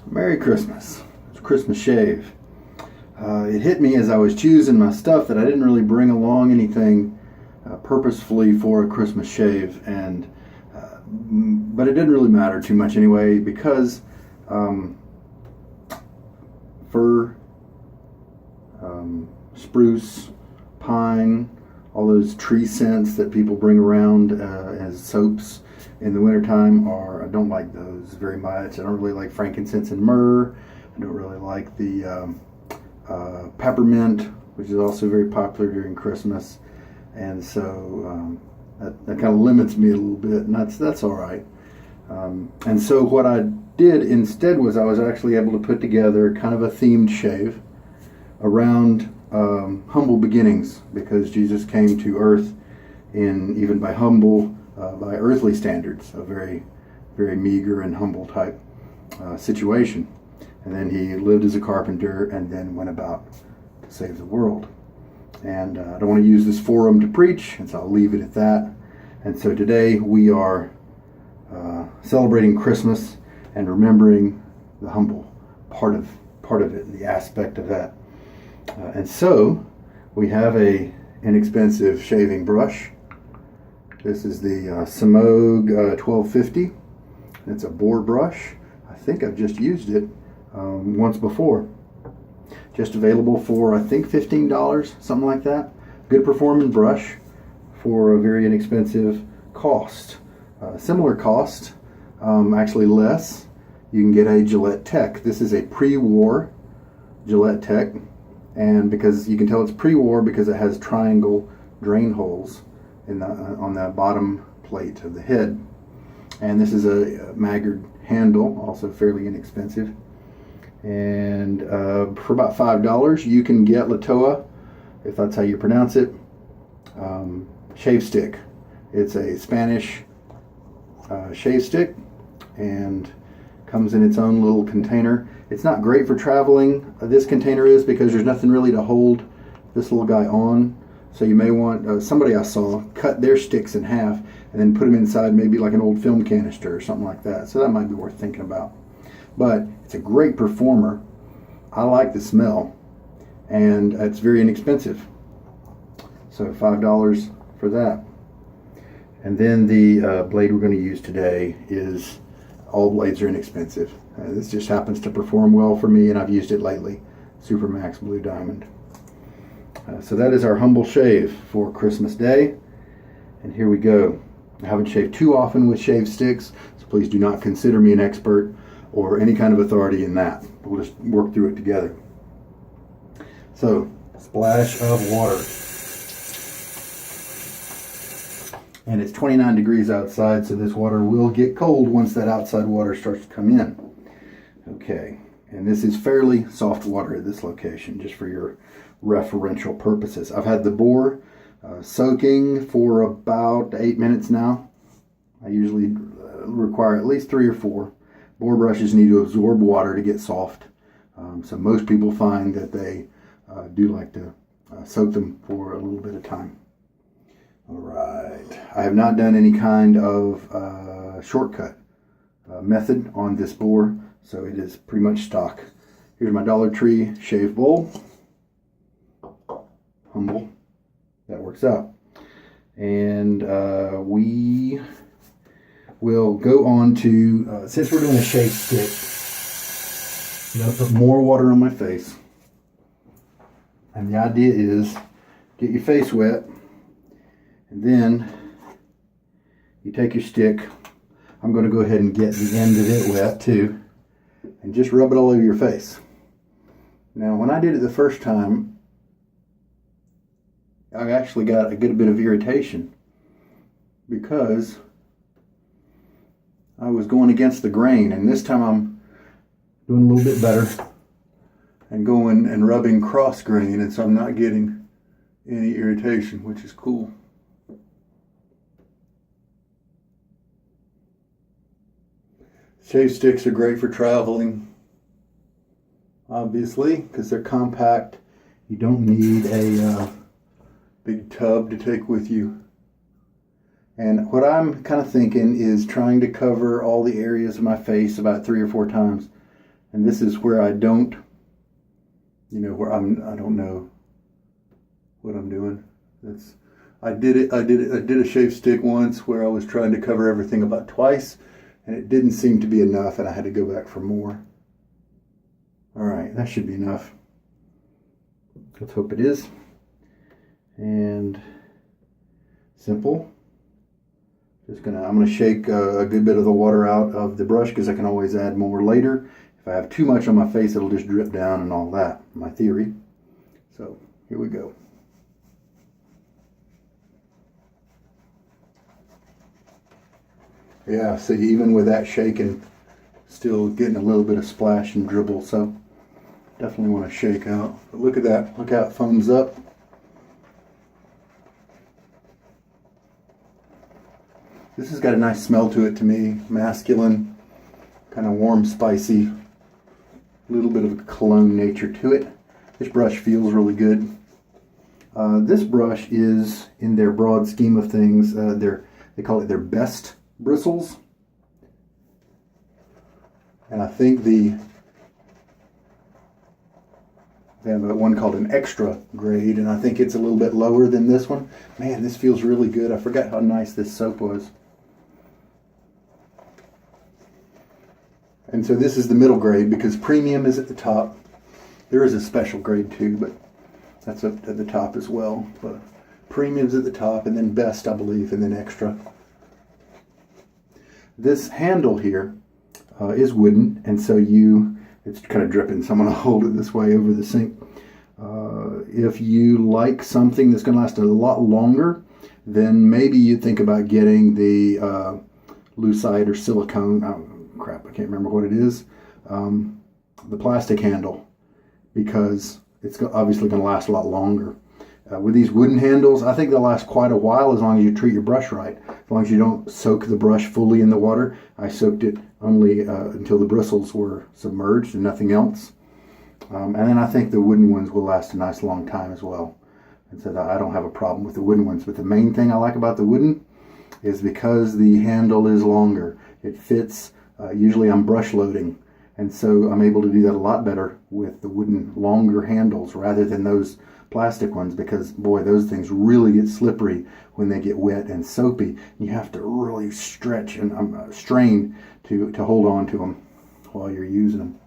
Merry Christmas. It's Christmas shave. It hit me as I was choosing my stuff that I didn't really bring along anything purposefully for a Christmas shave, and but it didn't really matter too much anyway because fir, spruce, pine, all those tree scents that people bring around as soaps in the wintertime I don't like those very much. I don't really like frankincense and myrrh. I don't really like the peppermint, which is also very popular during Christmas. And so that kind of limits me a little bit, and that's all right. And so what I did instead was I was actually able to put together kind of a themed shave around humble beginnings, because Jesus came to earth even by earthly standards, a very, very meager and humble type situation. And then he lived as a carpenter and then went about to save the world. And I don't want to use this forum to preach, and so I'll leave it at that. And so today we are celebrating Christmas and remembering the humble part of it, and the aspect of that. And so we have a inexpensive shaving brush. This is the Semogue 1250. It's a boar brush. I think I've just used it once before. Just available for, I think, $15, something like that. Good performing brush for a very inexpensive cost. Similar cost, actually less. You can get a Gillette Tech. This is a pre-war Gillette Tech, and because you can tell it's pre-war because it has triangle drain holes on the bottom plate of the head. And this is a maggored handle, also fairly inexpensive. And for about $5 you can get Toja, if that's how you pronounce it, shave stick. It's a Spanish shave stick and comes in its own little container. It's not great for traveling, this container is, because there's nothing really to hold this little guy on. So you may want, somebody I saw cut their sticks in half and then put them inside maybe like an old film canister or something like that. So that might be worth thinking about. But it's a great performer. I like the smell, and it's very inexpensive. So $5 for that. And then the blade we're going to use today is, all blades are inexpensive. This just happens to perform well for me, and I've used it lately. Supermax Blue Diamond. So that is our humble shave for Christmas Day. And here we go. I haven't shaved too often with shave sticks, so please do not consider me an expert or any kind of authority in that. We'll just work through it together. So, splash of water. And it's 29 degrees outside, so this water will get cold once that outside water starts to come in. Okay, and this is fairly soft water at this location, just for your referential purposes. I've had the boar soaking for about 8 minutes now. I usually require at least 3 or 4. Boar brushes need to absorb water to get soft. So most people find that they do like to soak them for a little bit of time. All right. I have not done any kind of shortcut method on this boar, so it is pretty much stock. Here's my Dollar Tree shave bowl. Humble. That works out. And we will go on to, since we're doing a shave stick, I'm going to put more water on my face. And the idea is, get your face wet, and then you take your stick. I'm going to go ahead and get the end of it wet too, and just rub it all over your face. Now, when I did it the first time, I actually got a good bit of irritation because I was going against the grain, and this time I'm doing a little bit better and going and rubbing cross grain, and so I'm not getting any irritation, which is cool. Shave sticks are great for traveling, obviously, because they're compact. You don't need a big tub to take with you. And what I'm kind of thinking is trying to cover all the areas of my face about 3 or 4 times And this is where I don't, where I don't know what I'm doing. I did a shave stick once where I was trying to cover everything about twice, and it didn't seem to be enough, and I had to go back for more. All right, that should be enough. Let's hope it is. And simple. I'm gonna shake a good bit of the water out of the brush because I can always add more later. If I have too much on my face, it'll just drip down and all that, my theory. So here we go. Yeah, see, even with that shaking, still getting a little bit of splash and dribble, so definitely want to shake out. But look at that, look how it foams up. This has got a nice smell to it to me, masculine, kind of warm, spicy, a little bit of a cologne nature to it. This brush feels really good. This brush is, in their broad scheme of things, they call it their best bristles. And I think they have one called an extra grade, and I think it's a little bit lower than this one. Man, this feels really good. I forgot how nice this soap was. And so this is the middle grade because premium is at the top. There is a special grade too, but that's up at the top as well. But premium's at the top, and then best, I believe, and then extra. This handle here is wooden, and so it's kind of dripping, so I'm going to hold it this way over the sink. If you like something that's going to last a lot longer, then maybe you think about getting the lucite or silicone. Oh, crap, I can't remember what it is. The plastic handle, because it's obviously going to last a lot longer. With these wooden handles, I think they'll last quite a while as long as you treat your brush right. As long as you don't soak the brush fully in the water. I soaked it only until the bristles were submerged and nothing else. And then I think the wooden ones will last a nice long time as well. And so I don't have a problem with the wooden ones. But the main thing I like about the wooden is because the handle is longer. It fits, usually I'm brush loading. And so I'm able to do that a lot better with the wooden longer handles rather than those plastic ones, because boy, those things really get slippery when they get wet and soapy. You have to really stretch and strain to hold on to them while you're using them.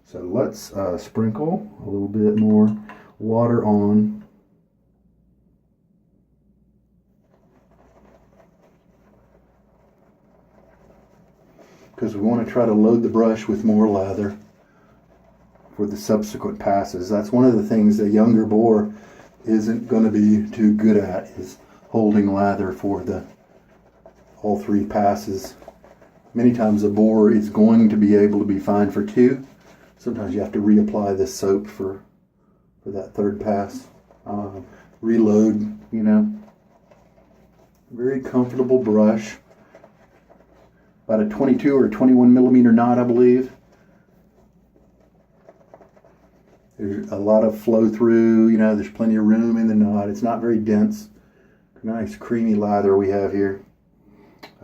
So let's sprinkle a little bit more water on. Because we want to try to load the brush with more lather for the subsequent passes. That's one of the things a younger boar isn't going to be too good at, is holding lather for all three passes. Many times a boar is going to be able to be fine for two. Sometimes you have to reapply this soap for that third pass. Reload, Very comfortable brush. About a 22 or 21 millimeter knot, I believe. There's a lot of flow through, there's plenty of room in the knot. It's not very dense. Nice creamy lather we have here.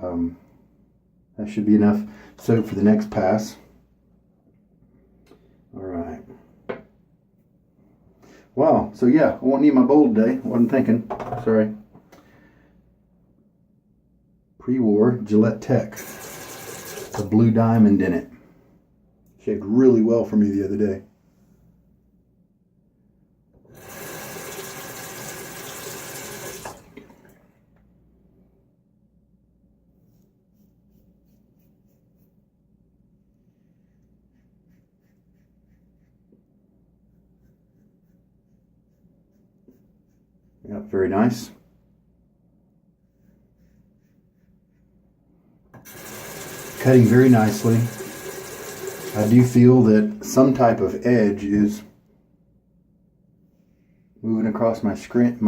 That should be enough soap for the next pass. All right. Wow, so yeah, I won't need my bowl today. Wasn't thinking, sorry. Pre-war Gillette Tech. A blue diamond in it. Shaved really well for me the other day. Yeah, very nice. Cutting very nicely. I do feel that some type of edge is moving across my skin.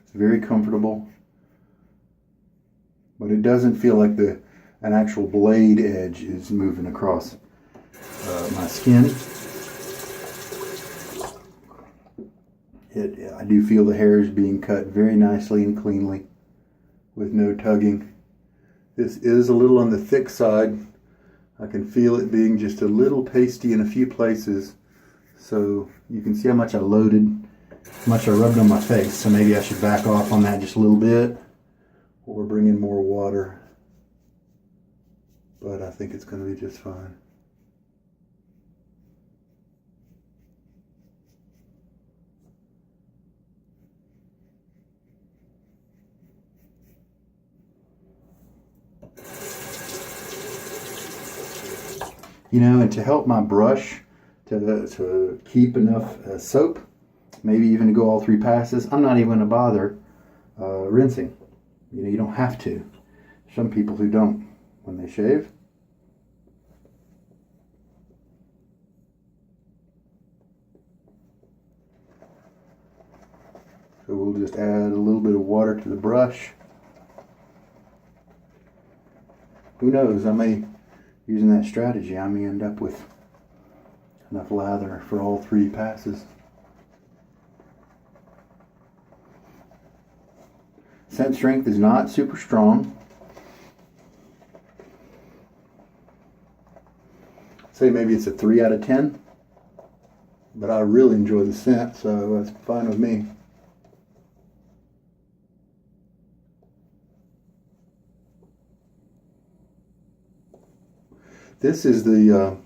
It's very comfortable, but it doesn't feel like an actual blade edge is moving across my skin. I do feel the hair is being cut very nicely and cleanly. with no tugging. This is a little on the thick side. I can feel it being just a little pasty in a few places. So you can see how much I loaded, how much I rubbed on my face. So maybe I should back off on that just a little bit or bring in more water. But I think it's going to be just fine. You know, and to help my brush to keep enough soap, maybe even to go all 3 passes, I'm not even going to bother rinsing. You know, you don't have to. Some people who don't when they shave. So we'll just add a little bit of water to the brush. Who knows, using that strategy, I may end up with enough lather for all 3 passes. Scent strength is not super strong. Say maybe it's a 3 out of 10, but I really enjoy the scent, so that's fine with me. This is the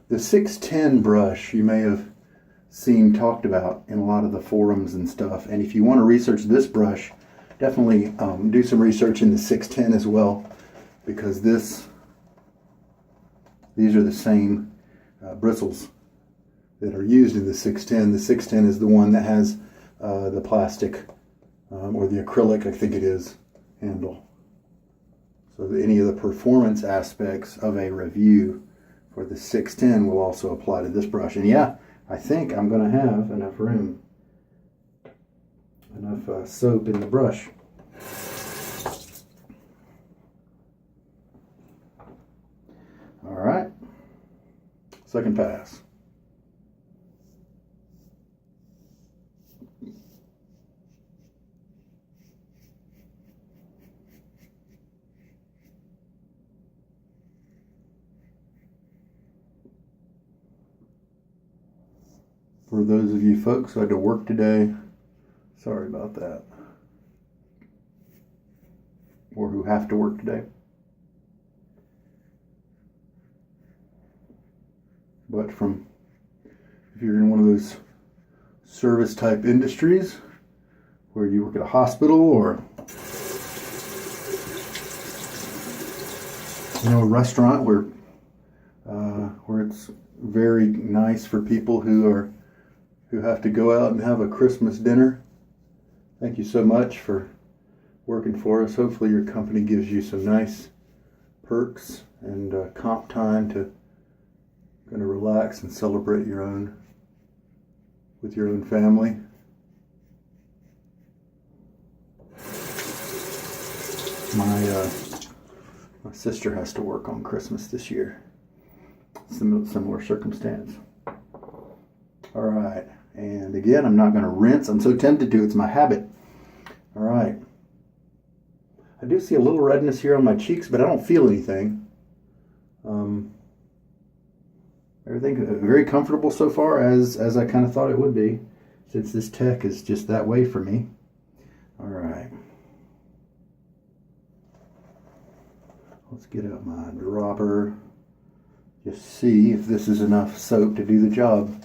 610 brush you may have seen talked about in a lot of the forums and stuff. And if you want to research this brush, definitely do some research in the 610 as well, because these are the same bristles that are used in the 610. The 610 is the one that has the plastic or the acrylic, I think it is, handle. So any of the performance aspects of a review for the 610 will also apply to this brush. And yeah, I think I'm going to have enough room, enough soap in the brush. All right, second pass. For those of you folks who had to work today, sorry about that. Or who have to work today. But if you're in one of those service type industries where you work at a hospital or a restaurant where it's very nice for people who have to go out and have a Christmas dinner. Thank you so much for working for us. Hopefully your company gives you some nice perks and comp time to kind of relax and celebrate with your own family. My sister has to work on Christmas this year. Similar circumstance. All right. And again, I'm not going to rinse. I'm so tempted to. It's my habit. All right. I do see a little redness here on my cheeks, but I don't feel anything. Everything very comfortable so far, as I kind of thought it would be, since this tech is just that way for me. All right. Let's get out my dropper. Just see if this is enough soap to do the job.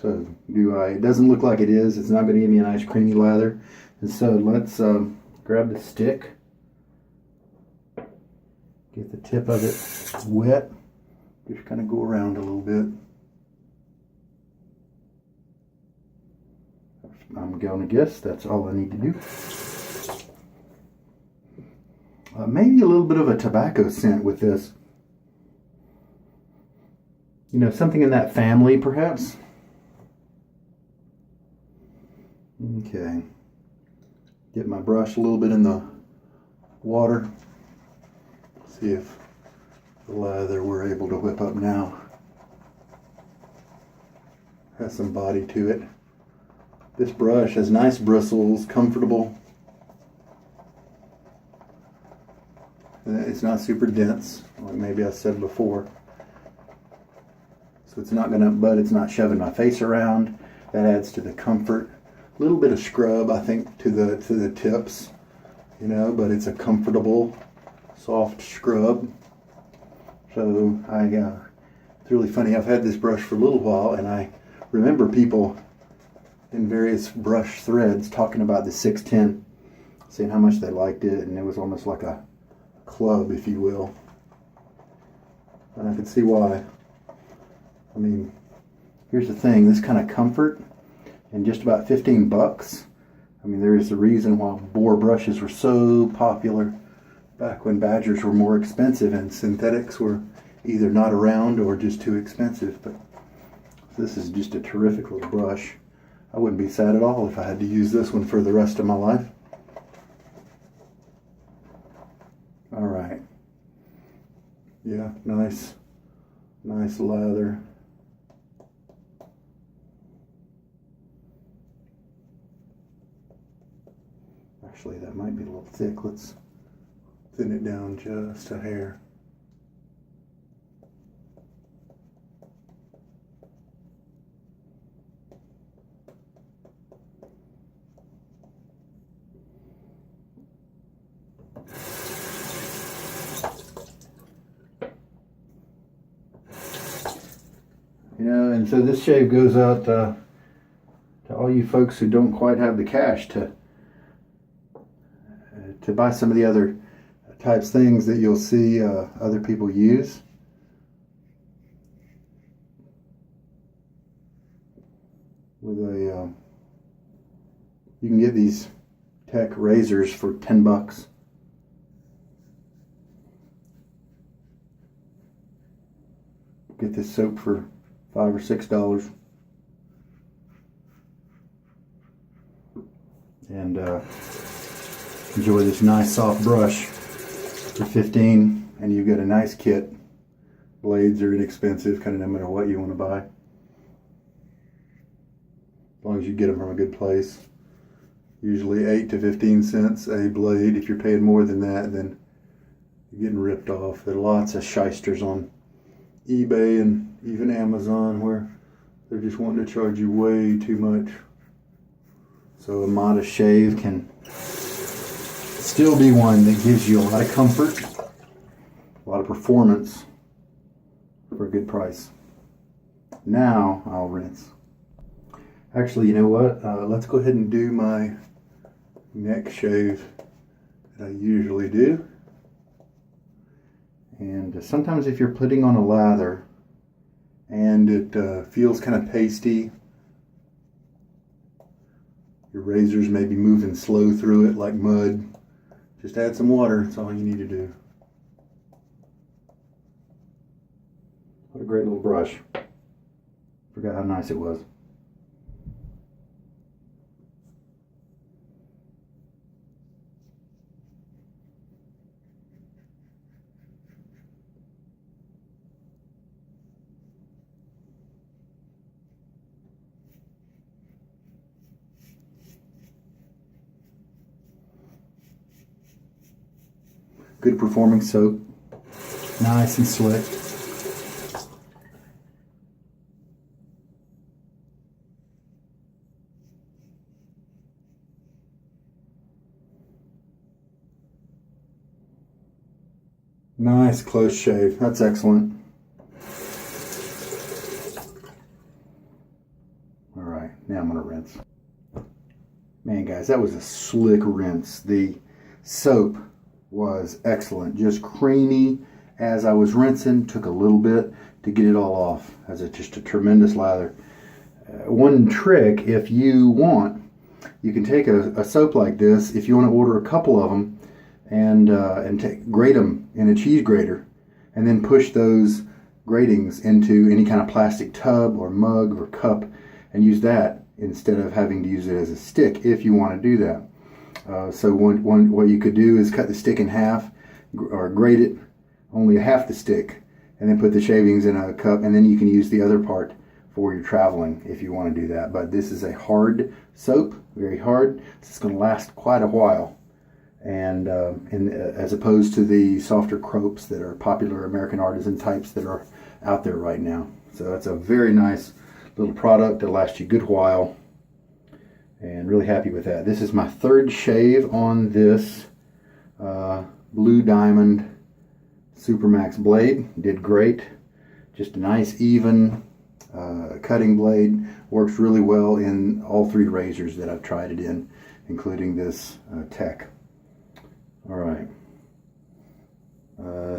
So it doesn't look like it is. It's not going to give me a nice creamy lather. And so let's grab the stick. Get the tip of it wet. Just kind of go around a little bit. I'm going to guess that's all I need to do. Maybe a little bit of a tobacco scent with this. Something in that family perhaps. Okay. Get my brush a little bit in the water. See if the lather we're able to whip up now has some body to it. This brush has nice bristles, comfortable. It's not super dense, like maybe I said before. So it's not gonna, but it's not shoving my face around. That adds to the comfort. A little bit of scrub, I think, to the tips, you know, but it's a comfortable, soft scrub. So it's really funny. I've had this brush for a little while, and I remember people in various brush threads talking about the 610, saying how much they liked it, and it was almost like a club, if you will. And I could see why. I mean, here's the thing, this kind of comfort, and just about 15 bucks. I mean, there is a reason why boar brushes were so popular back when badgers were more expensive and synthetics were either not around or just too expensive. But this is just a terrific little brush. I wouldn't be sad at all if I had to use this one for the rest of my life. All right. Yeah, nice lather. Actually, that might be a little thick. Let's thin it down just a hair. You know, and so this shave goes out to all you folks who don't quite have the cash to buy some of the other types things that you'll see other people use. With a, you can get these tech razors for 10 bucks. Get this soap for $5 or $6. And enjoy this nice soft brush for 15, and you've got a nice kit. Blades are inexpensive, kind of no matter what you want to buy. As long as you get them from a good place. Usually 8 to 15 cents a blade. If you're paying more than that, then you're getting ripped off. There are lots of shysters on eBay and even Amazon where they're just wanting to charge you way too much. So a modest shave can still be one that gives you a lot of comfort, a lot of performance for a good price. Now I'll rinse. Actually, you know what? Let's go ahead and do my neck shave that I usually do. And sometimes if you're putting on a lather and it feels kind of pasty, your razors may be moving slow through it like mud, just add some water. That's all you need to do. What a great little brush. Forgot how nice it was. Good performing soap, nice and slick. Nice close shave, that's excellent. All right, now I'm gonna rinse. Man guys, that was a slick rinse. The soap was excellent, just creamy as I was rinsing. Took a little bit to get it all off, as it's just a tremendous lather. One trick, if you want, you can take a soap like this, if you want to order a couple of them, and grate them in a cheese grater, and then push those gratings into any kind of plastic tub or mug or cup, and use that instead of having to use it as a stick if you want to do that. So what you could do is cut the stick in half or grate it only half the stick and then put the shavings in a cup, and then you can use the other part for your traveling if you want to do that. But this is a hard soap, very hard. So it's going to last quite a while, and as opposed to the softer crops that are popular American artisan types that are out there right now. So it's a very nice little product that'll last you a good while, and really happy with that. This is my third shave on this Blue Diamond Supermax blade. Did great. Just a nice even cutting blade. Works really well in all three razors that I've tried it in, including this Tech. Alright.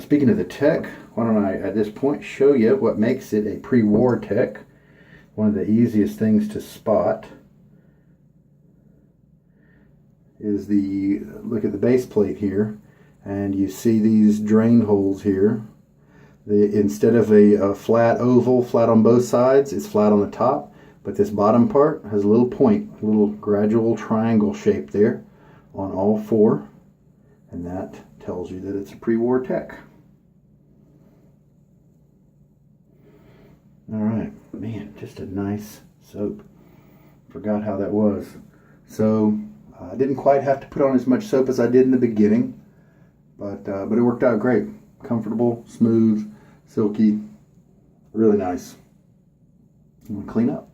Speaking of the Tech, why don't I at this point show you what makes it a pre-war Tech. One of the easiest things to spot is look at the base plate here, and you see these drain holes here. Instead of a flat oval, flat on both sides, it's flat on the top, but this bottom part has a little point, a little gradual triangle shape there on all four, and that tells you that it's a pre-war Tech. Alright, man, just a nice soap. Forgot how that was. So, I didn't quite have to put on as much soap as I did in the beginning, but it worked out great. Comfortable, smooth, silky, really nice. I'm going to clean up.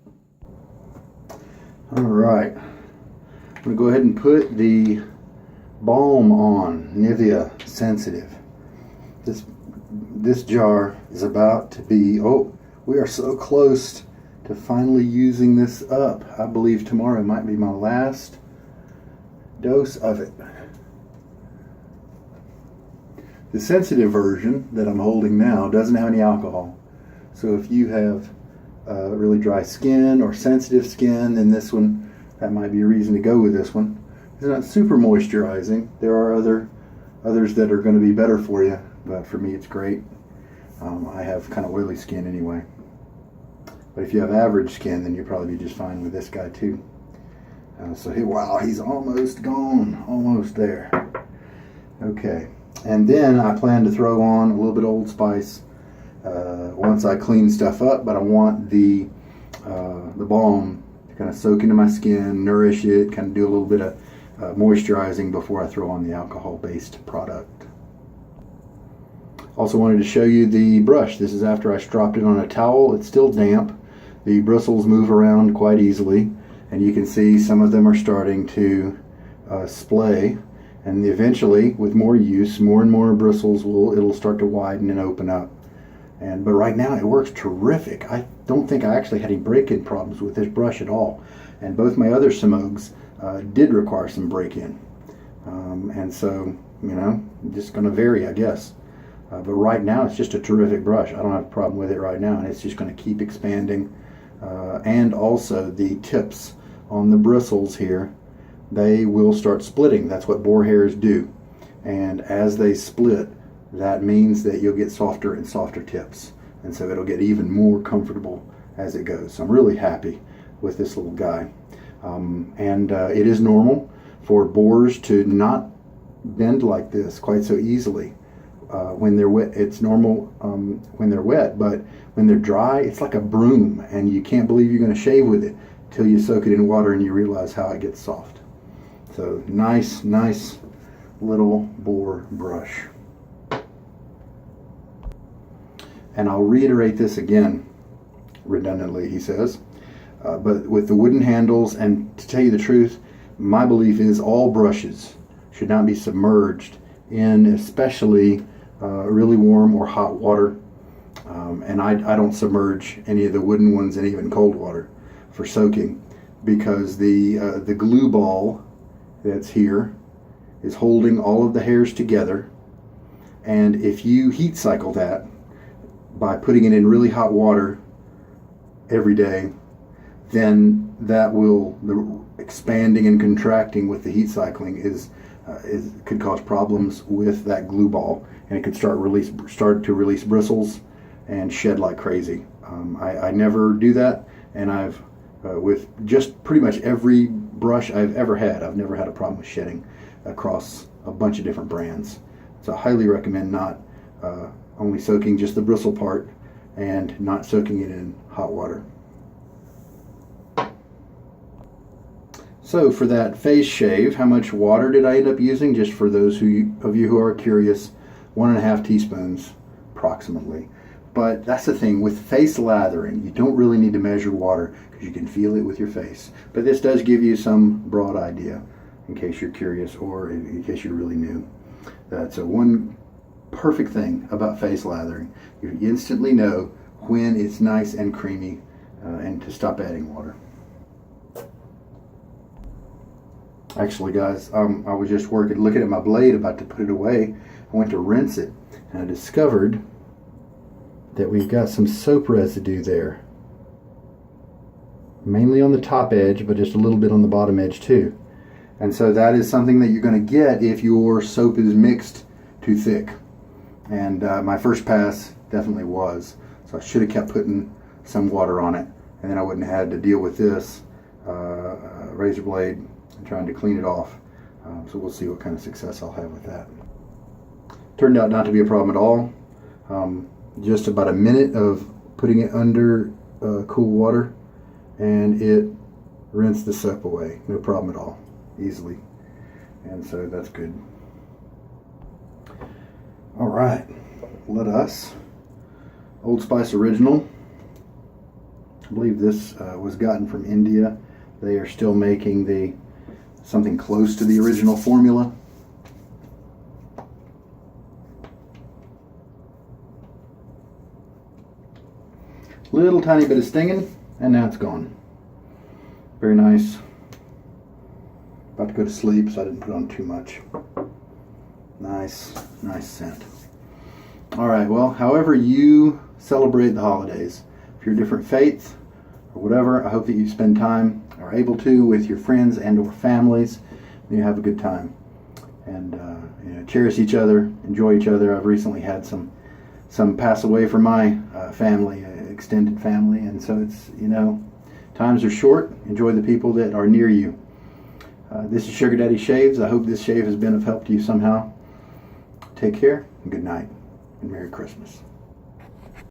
Alright, I'm going to go ahead and put the Balm on, Nivea Sensitive. This jar is about to be, we are so close to finally using this up. I believe tomorrow might be my last dose of it. The sensitive version that I'm holding now doesn't have any alcohol. So if you have really dry skin or sensitive skin, then this one, that might be a reason to go with this one. It's not super moisturizing. There are others that are going to be better for you, but for me it's great. I have kind of oily skin anyway. But if you have average skin, then you'll probably be just fine with this guy too. So wow, he's almost gone, almost there. Okay, and then I plan to throw on a little bit of Old Spice once I clean stuff up, but I want the balm to kind of soak into my skin, nourish it, kind of do a little bit of moisturizing before I throw on the alcohol-based product. Also wanted to show you the brush. This is after I stropped it on a towel. It's still damp. The bristles move around quite easily, and you can see some of them are starting to splay, and eventually with more use, more and more bristles it'll start to widen and open up. But right now it works terrific. I don't think I actually had any break-in problems with this brush at all, and both my other Semogues did require some break-in, and so just going to vary, I guess. But right now it's just a terrific brush. I don't have a problem with it right now, and it's just going to keep expanding. And also the tips on the bristles here, they will start splitting. That's what boar hairs do, and as they split, that means that you'll get softer and softer tips, and so it'll get even more comfortable as it goes. So I'm really happy with this little guy. It is normal for boars to not bend like this quite so easily when they're wet. It's normal when they're wet, but when they're dry, it's like a broom, and you can't believe you're going to shave with it till you soak it in water and you realize how it gets soft. So nice little boar brush. And I'll reiterate this again, redundantly, he says. But with the wooden handles, and to tell you the truth, my belief is all brushes should not be submerged in especially really warm or hot water. And I don't submerge any of the wooden ones in even cold water for soaking, because the glue ball that's here is holding all of the hairs together, and if you heat cycle that by putting it in really hot water every day, then that will, the expanding and contracting with the heat cycling could cause problems with that glue ball, and it could start to release bristles and shed like crazy. I never do that, and I've with just pretty much every brush I've ever had. I've never had a problem with shedding across a bunch of different brands. So I highly recommend not only soaking just the bristle part and not soaking it in hot water. So for that face shave, how much water did I end up using? Just for those of you who are curious, 1.5 teaspoons approximately. But that's the thing with face lathering, you don't really need to measure water because you can feel it with your face. But this does give you some broad idea in case you're curious or in case you're really new. That's one perfect thing about face lathering. You instantly know when it's nice and creamy and to stop adding water. Actually, guys, I was just looking at my blade, about to put it away. I went to rinse it, and I discovered that we've got some soap residue there. Mainly on the top edge, but just a little bit on the bottom edge too. And so that is something that you're going to get if your soap is mixed too thick. And my first pass definitely was. So I should have kept putting some water on it, and then I wouldn't have had to deal with this razor blade and trying to clean it off. So we'll see what kind of success I'll have with that. Turned out not to be a problem at all. Just about a minute of putting it under cool water, and it rinsed the soap away. No problem at all, easily. And so that's good. All right, let us. Old Spice Original. I believe this was gotten from India. They are still making something close to the original formula. Little tiny bit of stinging, and now it's gone. Very nice. About to go to sleep, so I didn't put on too much. Nice scent. All right, well, however you celebrate the holidays, if you're a different faith or whatever, I hope that you spend time, or able to, with your friends and or families, and you have a good time. And cherish each other, enjoy each other. I've recently had some pass away from my family, extended family, and so it's, times are short. Enjoy the people that are near you. This is Sugar Daddy Shaves. I hope this shave has been of help to you somehow. Take care, and good night, and Merry Christmas.